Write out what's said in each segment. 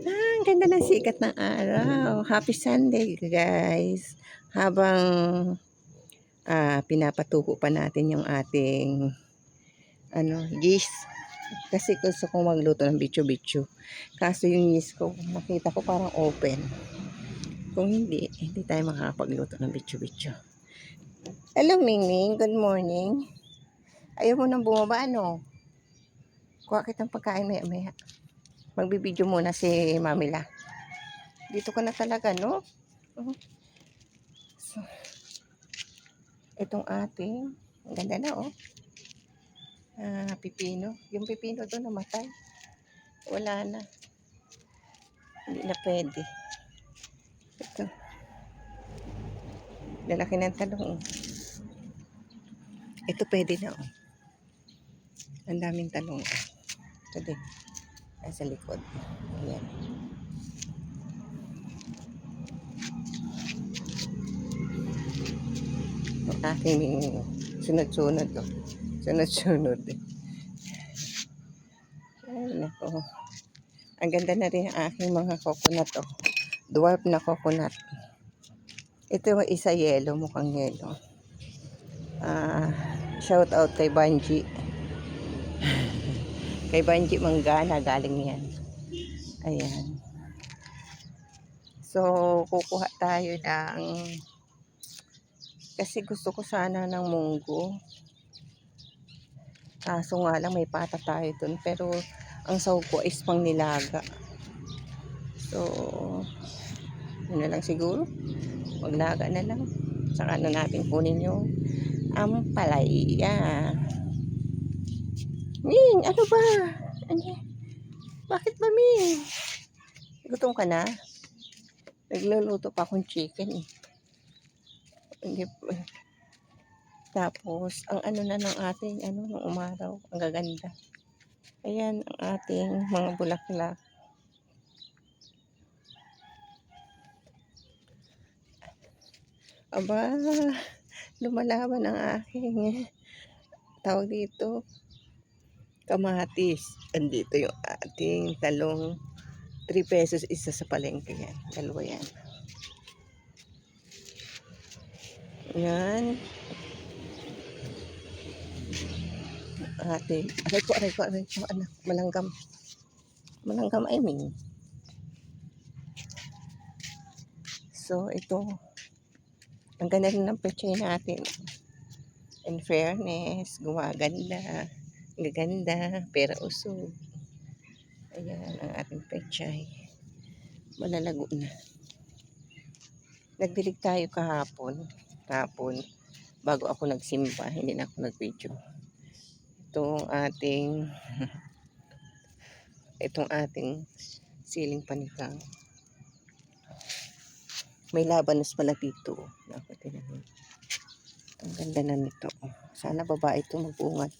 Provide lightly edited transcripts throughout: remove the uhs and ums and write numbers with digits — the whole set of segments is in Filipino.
Ang ganda ng sikat ng araw. Happy Sunday, guys. Habang pinapatuko pa natin yung ating yeast. Kasi gusto kong magluto ng bitcho-bitcho. Kaso yung yeast ko, nakita ko parang open. Kung hindi tayo makakapagluto ng bitcho-bitcho. Hello, Mingming. Good morning. Ayaw mo nang bumaba, ano? Kuha kitang pagkain maya-maya. Magbibideo muna si Mamila. Dito ka na talaga, no? So, itong ating, ang ganda na, oh. Pipino. Yung pipino doon namatay. Wala na. Hindi na pwede. Ito. Lalaki ng talong, oh. Ito pwede na, oh. Ang daming talong. Ito din. Sa likod. Ayan. Ang aking sunod-sunod, oh. Sunod-sunod. Ay, nako. Ang ganda na rin ang aking mga coconut, oh. Dwarf na coconut. Ito isa yellow, mukhang yellow. Shout out kay Banji. Kay Banji Manggana, galing yan. Ayan. So, kukuha tayo ng, kasi gusto ko sana ng munggo. Kaso nga lang may pata tayo dun. Pero, ang sahog ko is pang nilaga. So, yun na lang siguro. Maglaga na lang. Saka na natin kunin yung ampalaya. Ming, ano ba? Ano? Bakit ba, Ming? Gutom ka na? Nagluluto pa akong chicken, eh. Hindi, tapos, ang ano na ng ating, nung umaraw, ang gaganda. Ayan, ang ating mga bulaklak. Aba, lumalaban ang aking, tawag dito, kamatis. Andito yung ating talong. 3 pesos isa sa palengke yan. Dalawa yan. Yan. Aray ko, anak. Malanggam. Malanggam, I mean. So, ito. Ang ganda rin ng pechay natin. In fairness, gumaganda. Gaganda, pero usog. Ayan, ang ating pechay. Malalago na. Nagdilig tayo kahapon. Bago ako nagsimba, hindi na ako nag-video. Itong ating siling panigang. May labanos pala dito. Ang ganda na nito. Sana babae ito mag-ungat.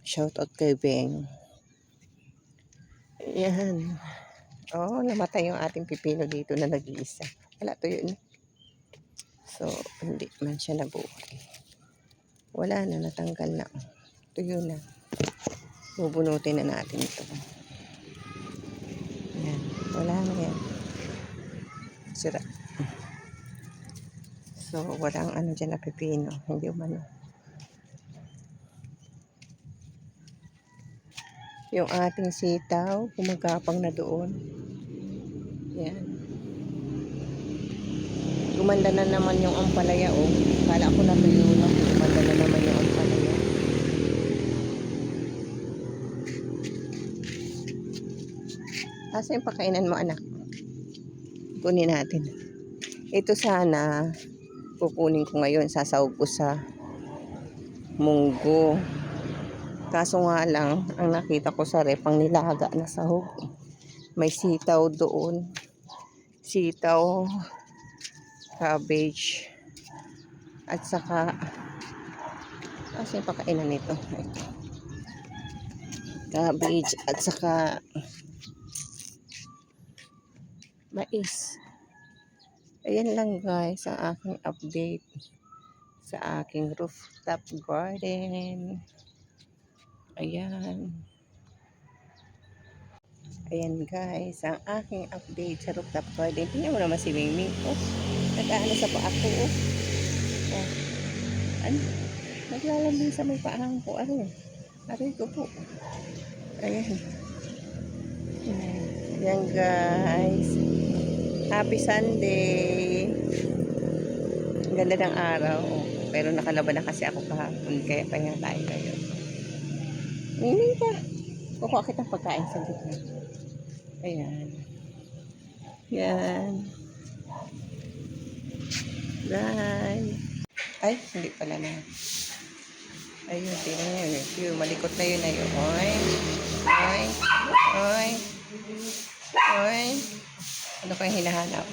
Shout out kay Beng. Ayan. Oh, namatay yung ating pipino dito na nag-iisa. Wala to yun. So, hindi man siya nabuhay. Wala na, natanggal na. Tuyo na. Bubunutin na natin ito. Ayan. Wala na yan. Sira. So, walang dyan na pipino. Hindi umano. Yung ating sitaw, gumagapang na doon. Yan. Gumanda na naman yung ampalaya, oh. Kala ko natuyo na. Gumanda na naman yung ampalaya. Asa yung pakainan mo, anak? Kunin natin. Ito sana, kukunin ko ngayon. Sasawag ko sa munggo. Kaso nga lang, ang nakita ko sa rep, ang nilaga na sahog. May sitaw doon. Sitaw, cabbage, at saka, kasi yung pakainan nito. Ito. Cabbage, at saka, mais. Ayan lang guys, ang aking update sa aking rooftop garden. Ayan. Ayan guys, ang aking update sa rooftop garden. Tingnan mo naman si Mingming. Oh, nag-aano sa paa ko. Oh. Oh. Ano? Naglalambing sa may paahang ko. Ano? Aray ko po. Ayan. Ayan guys. Happy Sunday. Ang ganda ng araw. Oh. Pero nakalaban na kasi ako kahapon. Kaya pahinga tayo ngayon. Mingming ka. Kukuha kitang pagkain sa gitna. Ayan. Yan. Bye. Ay, hindi pala na. Ayun, tingnan nyo. Yung malikot na yun na yun. Oy. Oy. Oy. Oy. Ano kayong hinahanap?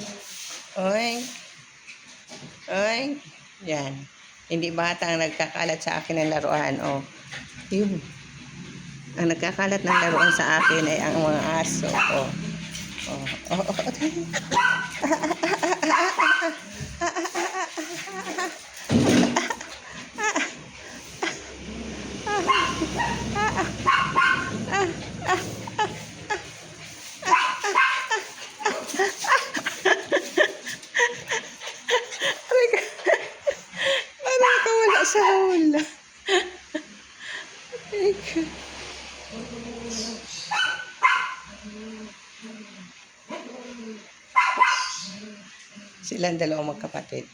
Oy. Oy. Yan. Hindi bata ang nagkakalat sa akin ng laruan. Oh. Yun. Ang nagkakalat ng laruan sa akin ay ang mga aso. Oh. Oh. Oh. Oh. Parang kawala sa hula. Silang dalawang magkapatid.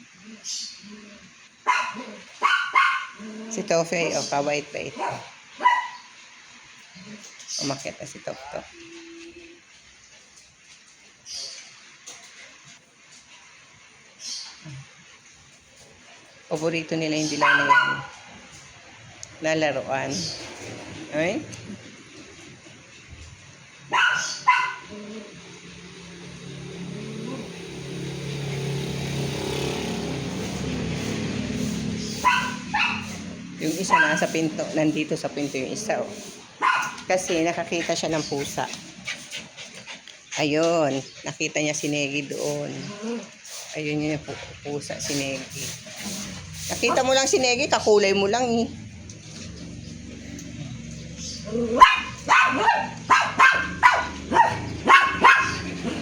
Si Tofe, o kawait-bait. Umakyat na si Tok-Tok. Paborito nila yung dilaw na yan. Lalaroan. Ay? Yung isa nasa pinto, nandito sa pinto yung isa. Oh. Kasi nakakita siya ng pusa. Ayun, nakita niya si Negi doon. Ayun yung pusa, si Negi. Nakita mo lang si Negi, kakulay mo lang eh.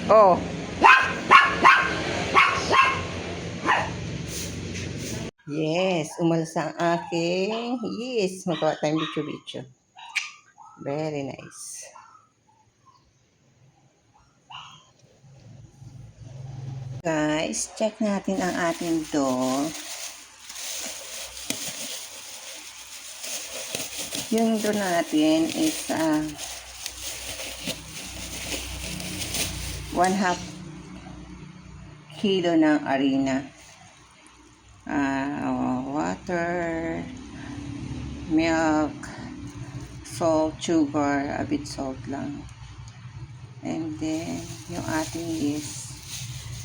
Oh. Yes, umalas ang aking. Yes, magawa tayong bicho-bicho. Very nice. Guys, check natin ang ating door. Yung door natin is 1/2 kilo ng harina. Water, milk, salt, sugar, a bit salt lang. And then, yung ating yeast.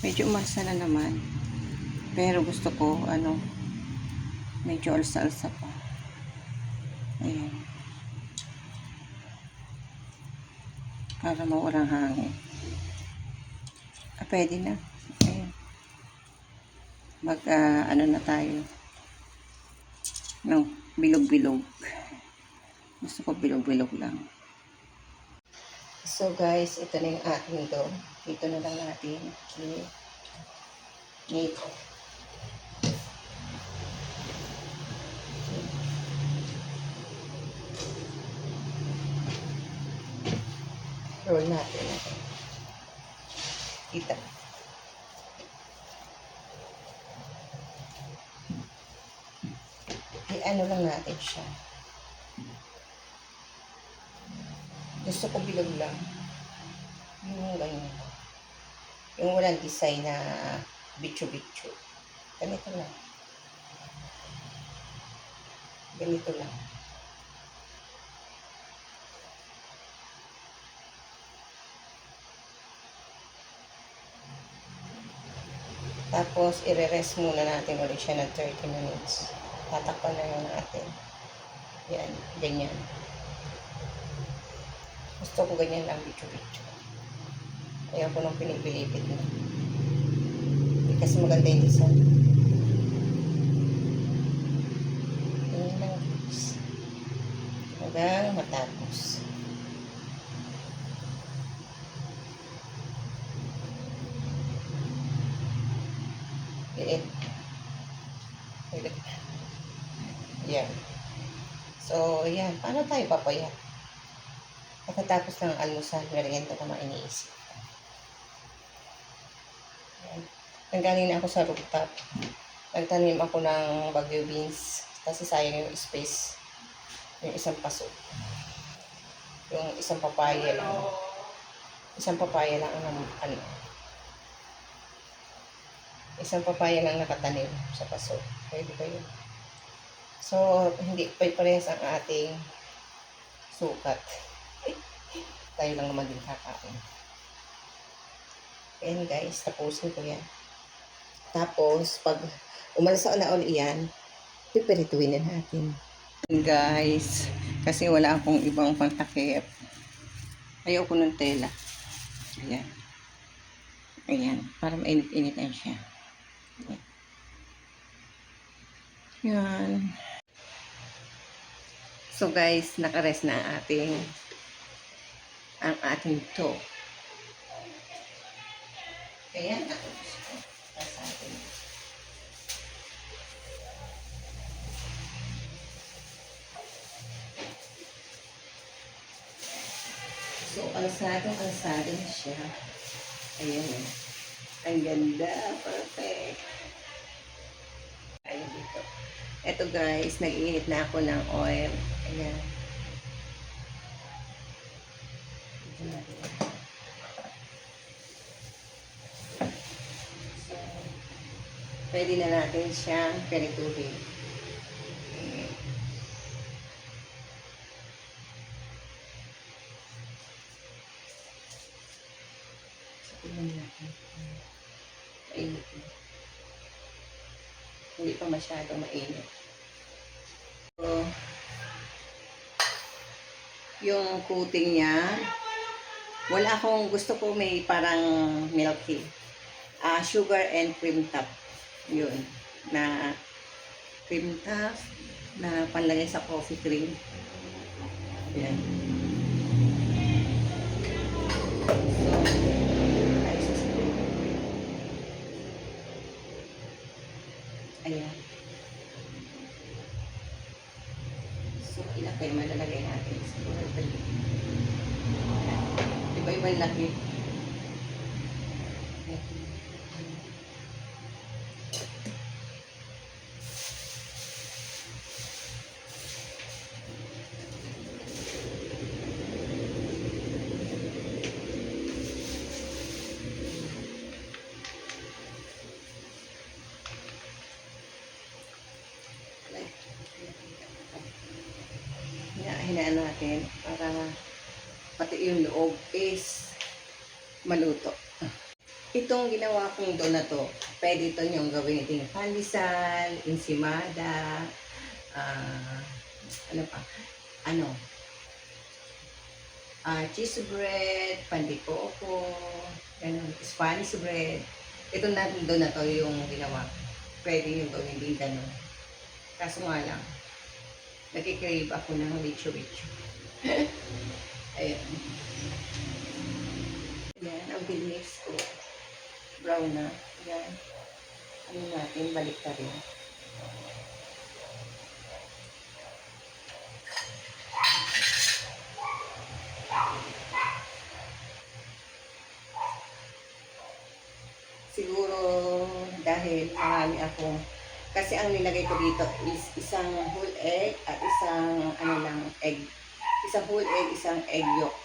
Medyo umalsa na naman. Pero gusto ko, medyo alsa-alsa pa. Ayan. Para mawalang hangin. Pwede na. Ayan. Na tayo. No, bilog-bilog. Gusto ko bilog-bilog lang. So guys, ito na yung ating dough. Ito na lang natin. Ito. Roll natin. Kita. Ano lang natin siya. Gusto ko bilog lang. Yung ganyan. Yung walang design na bicho-bicho. Ganito lang. Ganito lang. Tapos, i-rest muna natin ulit siya ng 30 minutes. Tatakpan na yung natin. Yan, ganyan. Gusto ko ganyan lang, bicho-bicho. Ayaw ko nang pinipilipit na. Hindi kasi maganda yung design. Ganyan lang, guys. hanggang matapos. Liit. Yan. So, yan. Paano tayo papaya? Pagkatapos ng almusal, merienda naman iniisip. Yan. Nanggaling na ako sa rooftop. Nagtanim ako ng bagyo beans. Kasi sayang yung space. Yung isang paso. Yung isang papaya lang. Isang papaya lang ang ano. Isang papaya lang nakatanim sa paso. Pwede ba yun? So, hindi parehas ang ating sukat. Tayo lang naman din kakain. Ayan guys, tapusin ko yan. Tapos, pag umalis na uli yan, pipirituin na natin. Guys, kasi wala akong ibang pantakip. Ayoko ng tela. Ayan. Ayan, para mainit-init na siya. Ayan. So guys, nakarest na ang ating to. Kaya natapos ko sa atin. So, alsado na siya. Ayan eh. Ang ganda. Perfect. Ayan dito. Eto guys, nag-iinit na ako ng oil. Ayan. So, pwede na natin siyang perituhin. Tingnan natin. Mainit na. Hindi pa masyadong mainit. So, yung coating niya, wala akong gusto ko may parang milky. Sugar and cream top. Yun. Na cream top na panlagay sa coffee cream. Yan. Ayan. So, ilan kayo malalagay natin? Siguro ito. Iba-ibang laki. Hinaan natin para pati yung loob is maluto. Itong ginawa kong doon na to, pwede ito niyong gawin din pandesal, ensimada, ano pa, cheese bread, pandikoko, ganun, Spanish bread. Ito na doon na to yung ginawa. Pwede yung gawin din ganun. Kaso nga lang, nagkikrave ako ng bicho-bicho. Ayan. Ayan, ang bilis ko. Brown na. Ayan. Ano natin, balik ka rin. Siguro dahil marami akong kasi ang nilagay ko dito is isang whole egg at isang egg. Isang whole egg, isang egg yolk.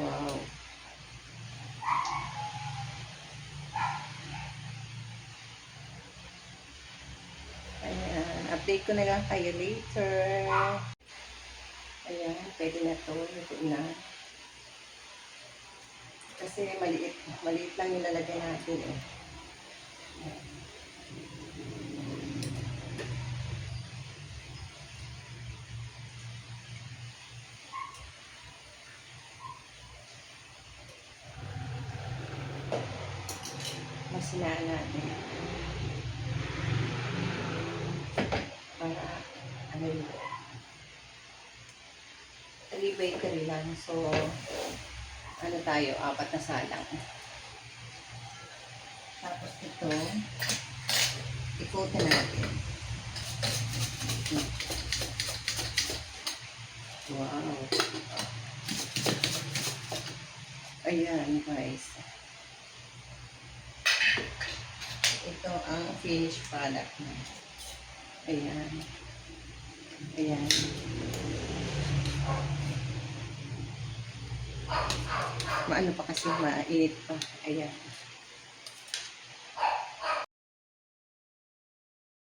Wow. Ayan, update ko na lang kayo later. Ayan, pwede na to. Ito na. Kasi maliit lang nilalagay natin eh. Sinaan natin. Para, ano yun, 3 bakery lang. So, ano tayo, 4 na salang. Tapos ito, ikutin natin. Wow. Ayan, guys. Ito ang finished product na. Ayan. Ayan. Maano pa kasi, mainit pa. Ayan.